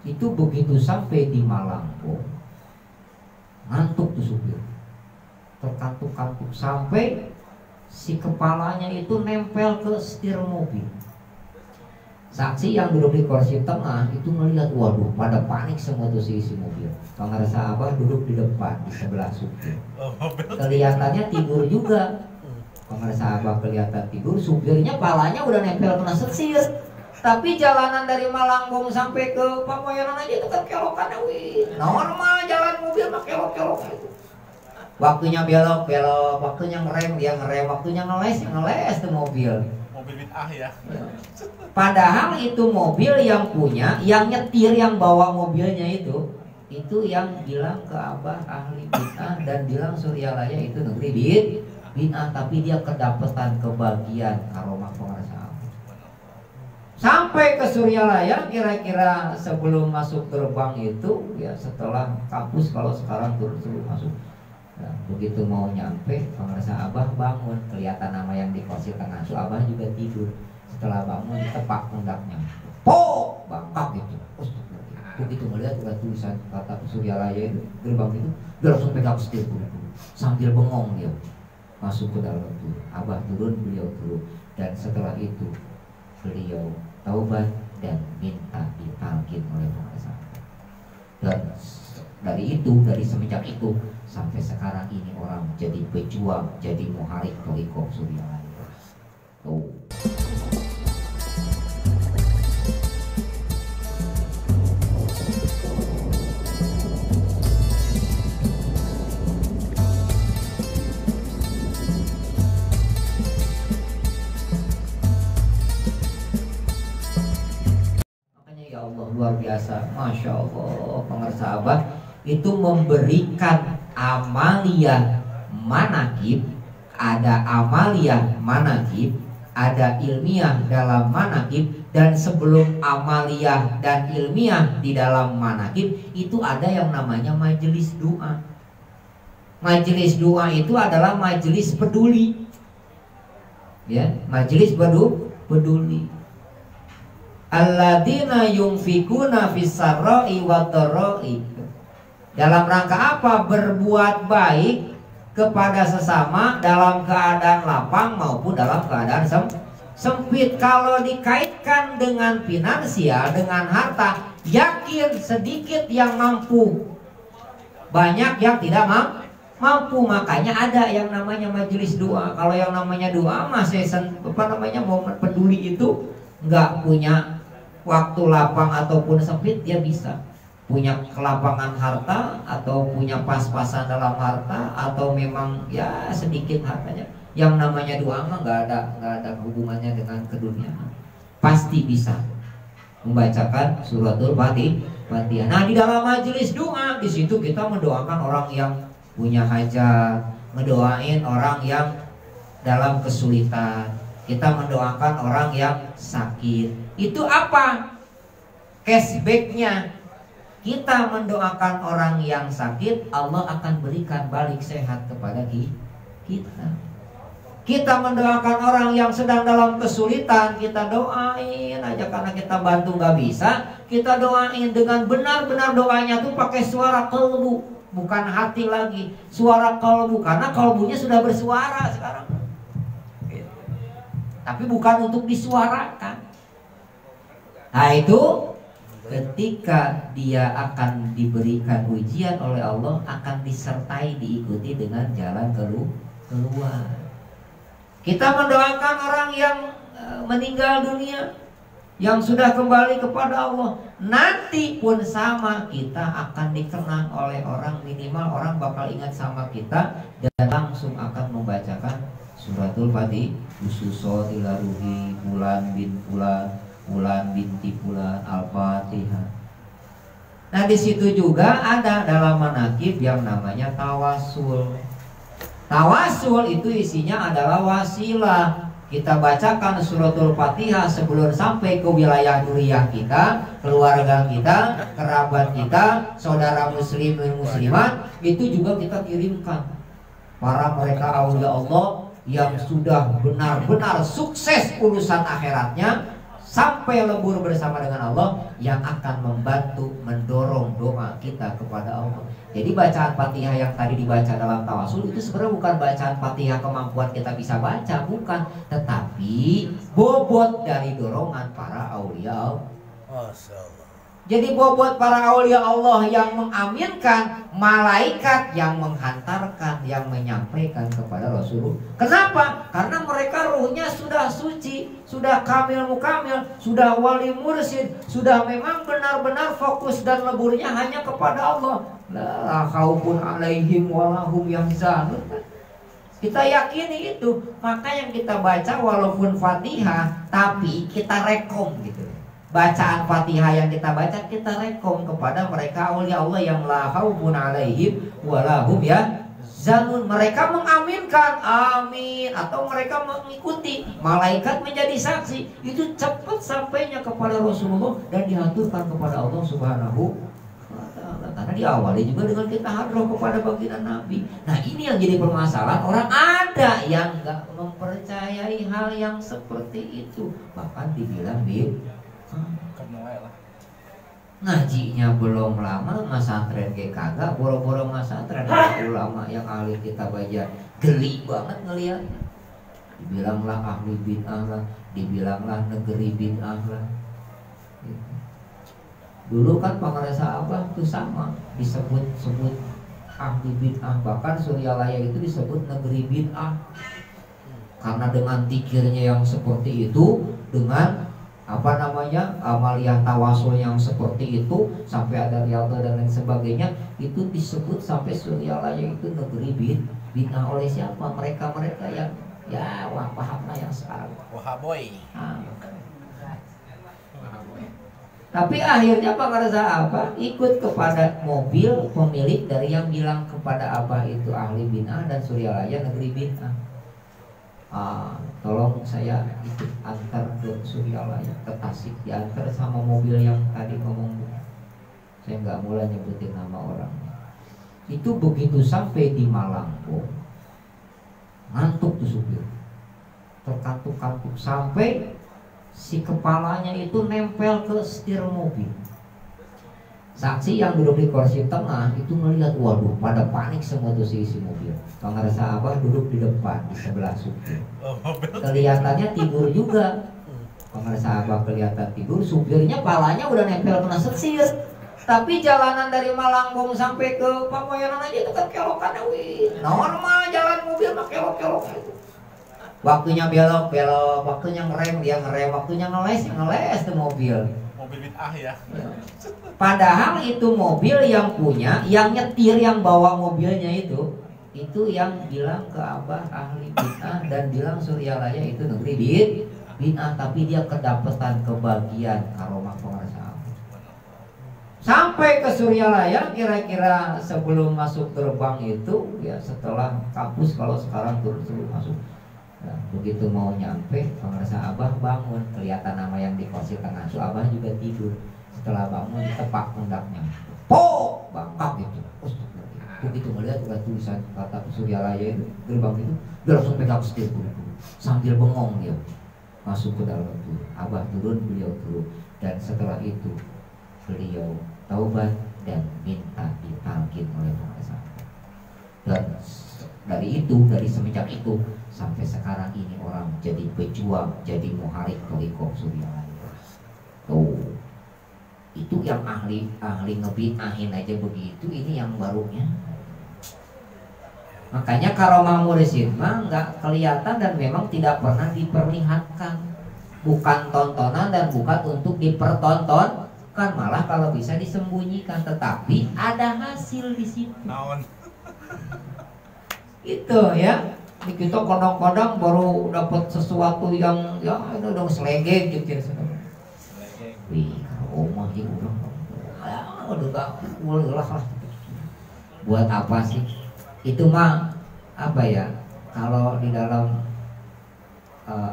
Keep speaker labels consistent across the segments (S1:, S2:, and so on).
S1: Itu begitu sampai di Malangbong, ngantuk tuh supir, terkantuk-kantuk sampai si kepalanya itu nempel ke setir mobil. Saksi yang duduk di kursi tengah itu melihat, waduh, pada panik semua tuh si mobil. Pengarsa Abah duduk di depan di sebelah supir. Kelihatannya tidur juga. Pengarsa Abah kelihatan tidur, supirnya palanya udah nempel kena setir. Tapi jalanan dari Malangbong sampai ke Pamoyanan aja itu kan kelokannya, wih, normal jalan mobil mah kelok-kelok itu. Waktunya belok-belok, waktunya ngerem dia ngerem, waktunya ngeles tuh mobil.
S2: Mobil bid'ah ya.
S1: Padahal itu mobil yang punya, yang nyetir, yang bawa mobilnya itu yang bilang ke Abah ahli bid'ah dan bilang Suryalaya itu negeri bid'ah, tapi dia kedapetan kebagian karomah pengarsa Abah. Sampai ke Suryalaya kira-kira sebelum masuk gerbang itu, ya setelah kampus kalau sekarang turun sebelum masuk. Nah, begitu mau nyampe, pengarsa Abah bangun, kelihatan nama yang di kursi tengah itu, Abah juga tidur. Setelah bangun ditepak pundaknya, po, bangkak gitu. Begitu melihat udah tulisan kata Suryalaya itu, gerbang itu, dia langsung pegang setir sambil bengong dia masuk ke dalam itu. Abah turun, beliau turun, dan setelah itu beliau taubat dan minta ditalkin oleh pengarsa. Dan dari semenjak itu sampai sekarang ini orang jadi pejuang, jadi muharib thariqah Suryalaya. Tuh. Ya Allah, luar biasa, Masya Allah. Pengarsa Abah itu memberikan amaliyah manakib, ada amaliyah manakib, ada ilmiah dalam manakib, dan sebelum amaliyah dan ilmiah di dalam manakib itu ada yang namanya majelis doa. Majelis doa itu adalah majelis peduli, ya, majelis peduli. Alladzina yunfikuna fis-sarra'i wat-dharra'i. Dalam rangka apa? Berbuat baik kepada sesama dalam keadaan lapang maupun dalam keadaan sempit. Kalau dikaitkan dengan finansial, dengan harta, yakin sedikit yang mampu, banyak yang tidak mampu. Makanya ada yang namanya majelis doa. Kalau yang namanya doa masih momen peduli itu nggak punya waktu lapang ataupun sempit, dia bisa punya kelapangan harta atau punya pas-pasan dalam harta atau memang ya sedikit hartanya. Yang namanya doa mah nggak ada hubungannya dengan keduniaan. Pasti bisa membacakan suratul Fatihah. Nah, di dalam majelis doa di situ kita mendoakan orang yang punya hajat, mendoain orang yang dalam kesulitan, kita mendoakan orang yang sakit. Itu apa? Cashbacknya. Kita mendoakan orang yang sakit, Allah akan berikan balik sehat kepada kita. Kita mendoakan orang yang sedang dalam kesulitan, kita doain aja karena kita bantu nggak bisa, kita doain dengan benar-benar doanya tuh pakai suara kalbu, bukan hati lagi, suara kalbu, karena kalbunya sudah bersuara sekarang. Tapi bukan untuk disuarakan. Nah itu ketika dia akan diberikan ujian oleh Allah, akan disertai diikuti dengan jalan keluar. Kita mendoakan orang yang meninggal dunia, yang sudah kembali kepada Allah, nanti pun sama, kita akan dikenang oleh orang, minimal orang bakal ingat sama kita dan langsung akan membacakan suratul Fatihah, khususon ila ruhi Fulan bin Fulan, Fulan binti Fulan, Al-Fatihah. Nah di situ juga ada dalam manakib yang namanya tawasul. Tawasul itu isinya adalah wasilah. Kita bacakan suratul Fatihah sebelum sampai ke wilayah duriyah kita, keluarga kita, kerabat kita, saudara muslim dan muslimat, itu juga kita kirimkan para mereka aulia Allah yang sudah benar-benar sukses urusan akhiratnya, sampai lebur bersama dengan Allah yang akan membantu mendorong doa kita kepada Allah. Jadi bacaan Fatihah yang tadi dibaca dalam tawasul itu sebenarnya bukan bacaan Fatihah kemampuan kita bisa baca, bukan, tetapi bobot dari dorongan para aulia. Jadi bobot para aulia Allah yang mengaminkan, malaikat yang menghantarkan, yang menyampaikan kepada Rasulullah. Kenapa? Karena mereka ruhnya sudah suci, sudah kamil mukamil, sudah wali mursyid, sudah memang benar-benar fokus dan leburnya hanya kepada Allah. La khaufun alaihim walahum yahzanun. Kita yakini itu, maka yang kita baca walaupun Fatihah, tapi kita rekom gitu. Bacaan Fatihah yang kita baca kita rekom kepada mereka aulia Allah yang la khaufun alaihim walahum yahzanun. Mereka mengaminkan, amin, atau mereka mengikuti, malaikat menjadi saksi. Itu cepat sampainya kepada Rasulullah dan diaturkan kepada Allah Subhanahu wa ta'ala. Karena diawali juga dengan kita hadroh kepada baginda Nabi. Nah ini yang jadi permasalahan, orang ada yang gak mempercayai hal yang seperti itu, bahkan dibilang ngajinya belum lama, masantren kayak kagak, boro-boro masantren ulama yang ahli kita baca geli banget ngelihatnya. Dibilanglah ahli bid'ah lah, dibilanglah negeri bid'ah lah. Dulu kan pengarasa Abah tuh sama disebut-sebut ahli bid'ah, bahkan Suryalaya itu disebut negeri bid'ah karena dengan tikirnya yang seperti itu, dengan amaliyah tawasul yang seperti itu, sampai ada riyadhah dan lain sebagainya, itu disebut sampai Suryalaya itu negeri bid'ah oleh siapa? Mereka-mereka yang ya pahamlah yang sekarang wahaboy. Tapi akhirnya pengarasa apa? Ikut kepada mobil pemilik dari yang bilang kepada Abah itu ahli bid'ah dan Suryalaya negeri bid'ah. Tolong saya ikut antar ke Suryalaya, ke Tasik, diantar sama mobil yang tadi ngomong. Saya nggak mulai nyebutin nama orang. Itu begitu sampai di Malangbong, ngantuk tuh supir, terkantuk-kantuk sampai si kepalanya itu nempel ke setir mobil. Saksi yang duduk di kursi tengah itu melihat, waduh, pada panik semua tuh si mobil. Pengarasa Abah duduk di depan di sebelah supir. Kelihatannya tidur juga. Pengarasa Abah kelihatan tidur, supirnya palanya udah nempel kena setir. Tapi jalanan dari Malangbong sampai ke Pamoyanan aja itu kan kelokannya, wih, normal jalan mobil mah kelok-kelok itu. Waktunya belok-belok, waktunya ngerem dia ngerem, waktunya ngeles tuh mobil. Mobil bid'ah ya. Padahal itu mobil yang punya, yang nyetir, yang bawa mobilnya itu yang bilang ke Abah ahli bid'ah dan bilang Suryalaya itu negeri bid'ah, tapi dia kedapetan kebagian karomah pengarasa Abah. Sampai ke Suryalaya kira-kira sebelum masuk gerbang itu, ya setelah kampus kalau sekarang turun sebelum masuk. Nah, begitu mau nyampe, pengarasa Abah bangun, kelihatan nama yang di kursi tengah itu, Abah juga tidur. Setelah bangun ditepak pundaknya, po, bangkak gitu. Begitu melihat udah tulisan kata Suryalaya itu gerbang itu, dia langsung pegang setir buru-buru sambil bengong dia masuk ke dalam itu. Abah turun, beliau turun, dan setelah itu beliau taubat dan minta ditalkin oleh pengarasa Abah. Dan dari semenjak itu sampai sekarang ini orang jadi pejuang, jadi muharib thariqah Suryalaya. Tuh, itu yang ahli ngebid'ahin aja begitu, ini yang barunya. Makanya karomah mursyid mah nggak kelihatan dan memang tidak pernah diperlihatkan, bukan tontonan dan bukan untuk dipertontonkan, malah kalau bisa disembunyikan, tetapi ada hasil di situ. Itu ya. Kita kadang-kadang baru dapat sesuatu yang ya itu dong selege gitu. Wih, omah sih udah lah. Buat apa sih? Itu mah apa ya? Kalau di dalam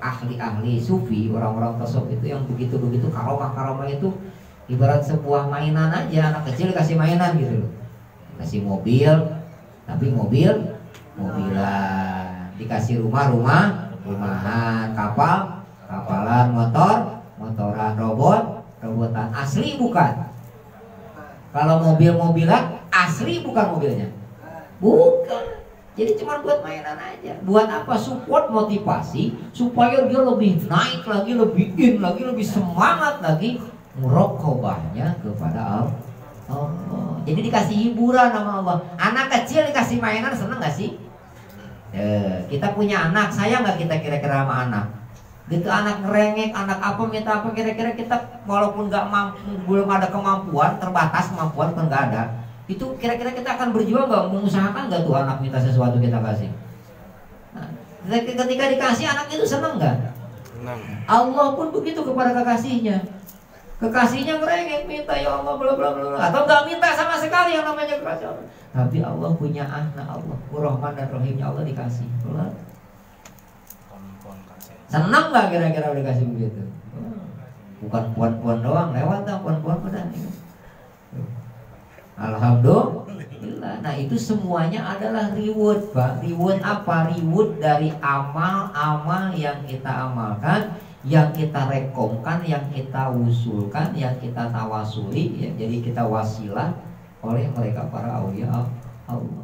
S1: ahli-ahli sufi, orang-orang tasawuf itu yang begitu-begitu karomah itu ibarat sebuah mainan aja. Anak kecil kasih mainan gitu loh. Kasih mobil, tapi mobilan, dikasih rumahan, kapalan, motor, motoran, robotan. Asli bukan. Kalau mobil-mobilan asli bukan mobilnya. Bukan. Jadi cuma buat mainan aja. Buat apa? Support, motivasi supaya dia lebih naik lagi, lebih in lagi, lebih semangat lagi muraqabahnya kepada Allah. Jadi dikasih hiburan sama Allah. Anak kecil dikasih mainan seneng gak sih? Kita punya anak, sayang gak kita kira-kira sama anak? Gitu anak ngerengek, anak apa minta apa, kira-kira kita walaupun gak mampu, belum ada kemampuan, terbatas kemampuan kan gak ada, itu kira-kira kita akan berjuang gak, mengusahakan gak tuh anak minta sesuatu kita kasih? Nah, ketika dikasih anak itu seneng gak? Allah pun begitu kepada kekasihnya. Kekasihnya ngerengek minta, ya Allah bla bla bla, atau nggak minta sama sekali yang namanya kekasih Allah. Tapi Allah punya anak, Allah Rahman dan Rahimnya, Allah dikasih. Senang nggak kira-kira dikasih begitu? Bukan puan-puan doang, lewat dah puan-puan udah. Alhamdulillah. Nah itu semuanya adalah reward, Pak. Reward apa? Reward dari amal-amal yang kita amalkan, yang kita rekomkan, yang kita usulkan, yang kita tawasuli, ya. Jadi kita wasilah oleh mereka para aulia Allah.